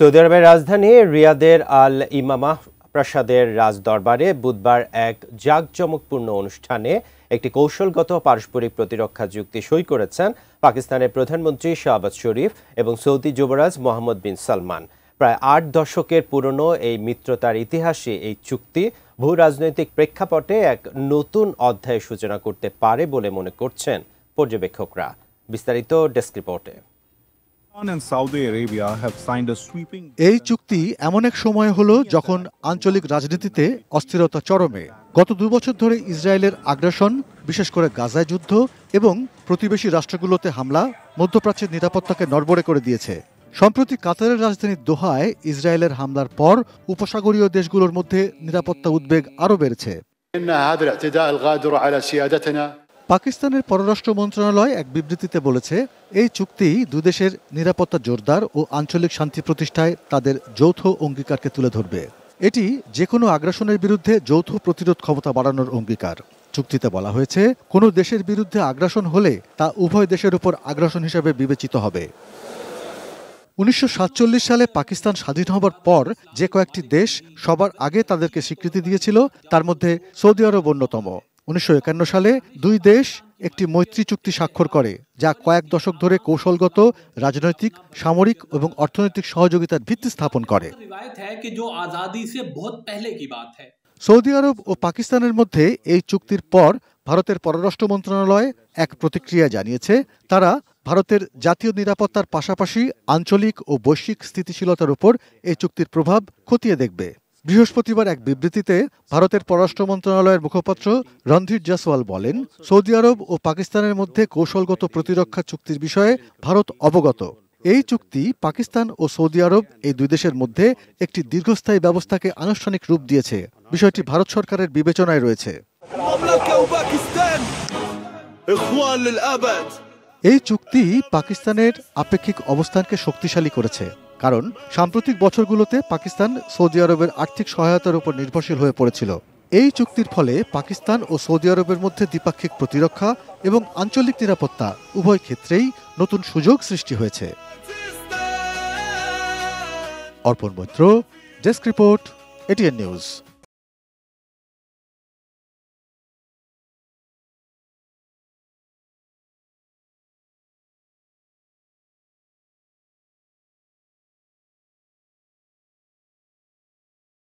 Saudi আরবের রাজধানী রিয়াদের আল ইমামাহ প্রাসাদের রাজদরবারে বুধবার এক জাঁকজমকপূর্ণ অনুষ্ঠানে একটি কৌশলগত পারস্পরিক প্রতিরক্ষা চুক্তি সই করেছেন পাকিস্তানের প্রধানমন্ত্রী শাহবাজ শরীফ এবং সৌদি যুবরাজ মোহাম্মদ বিন সালমান। প্রায় ৮ দশকের পুরনো এই মিত্রতার ইতিহাসে এই চুক্তি ভূ রাজনৈতিক প্রেক্ষাপটে এক নতুন অধ্যায়ের সূচনা করতে পারে বলে মনে করছেন পর্যবেক্ষকরা। বিস্তারিত ডেস্ক রিপোর্টে। এই চুক্তি এমন এক সময় হলো যখন আঞ্চলিক রাজনীতিতে অস্থিরতা চরমে। গত 2 বছর ধরে ইসরায়েলের আগ্রাসন, বিশেষ করে গাজায় যুদ্ধ এবং প্রতিবেশী রাষ্ট্রগুলোতে হামলা মধ্যপ্রাচ্যের নিরাপত্তাকে নড়বড়ে করে দিয়েছে। সম্প্রতি কাতারের রাজধানী দোহায় ইসরায়েলের হামলার পর উপসাগরীয় দেশগুলোর মধ্যে নিরাপত্তা উদ্বেগ আরও বেড়েছে। পাকিস্তানের পররাষ্ট্র মন্ত্রণালয় এক বিবৃতিতে বলেছে, এই চুক্তি দুই দেশের নিরাপত্তা জোরদার ও আঞ্চলিক শান্তি প্রতিষ্ঠায় তাদের যৌথ অঙ্গীকারকে তুলে ধরবে। এটি যে কোনো আগ্রাসনের বিরুদ্ধে যৌথ প্রতিরোধ ক্ষমতা বাড়ানোর অঙ্গীকার। চুক্তিতে বলা হয়েছে, কোনো দেশের বিরুদ্ধে আগ্রাসন হলে তা উভয় দেশের উপর আগ্রাসন হিসেবে বিবেচিত হবে। 1947 সালে পাকিস্তান স্বাধীন হবার পর যে কয়েকটি দেশ সবার আগে তাদেরকে স্বীকৃতি দিয়েছিল, তার মধ্যে সৌদি আরব অন্যতম। 1951 সালে দুই দেশ একটি মৈত্রী চুক্তি স্বাক্ষর করে, যা কয়েক দশক ধরে কৌশলগত, রাজনৈতিক, সামরিক এবং অর্থনৈতিক সহযোগিতার ভিত্তি স্থাপন করে। সৌদি আরব ও পাকিস্তানের মধ্যে এই চুক্তির পর ভারতের পররাষ্ট্র মন্ত্রণালয় এক প্রতিক্রিয়া জানিয়েছে, তারা ভারতের জাতীয় নিরাপত্তার পাশাপাশি আঞ্চলিক ও বৈশ্বিক স্থিতিশীলতার উপর এই চুক্তির প্রভাব খতিয়ে দেখবে। বৃহস্পতিবার এক বিবৃতিতে ভারতের পররাষ্ট্র মন্ত্রণালয়ের মুখপাত্র রণধীর জয়সওয়াল বলেন, সৌদি আরব ও পাকিস্তানের মধ্যে কৌশলগত প্রতিরক্ষা চুক্তির বিষয়ে ভারত অবগত। এই চুক্তি পাকিস্তান ও সৌদি আরব এই দুই দেশের মধ্যে একটি দীর্ঘস্থায়ী ব্যবস্থাকে আনুষ্ঠানিক রূপ দিয়েছে। বিষয়টি ভারত সরকারের বিবেচনায় রয়েছে। এই চুক্তি পাকিস্তানের আপেক্ষিক অবস্থানকে শক্তিশালী করেছে, কারণ সাম্প্রতিক বছরগুলোতে পাকিস্তান সৌদি আরবের আর্থিক সহায়তার উপর নির্ভরশীল হয়ে পড়েছিল। এই চুক্তির ফলে পাকিস্তান ও সৌদি আরবের মধ্যে দ্বিপাক্ষিক প্রতিরক্ষা এবং আঞ্চলিক নিরাপত্তা উভয় ক্ষেত্রেই নতুন সুযোগ সৃষ্টি হয়েছে। Arpan Maitra, desk report, ATN news.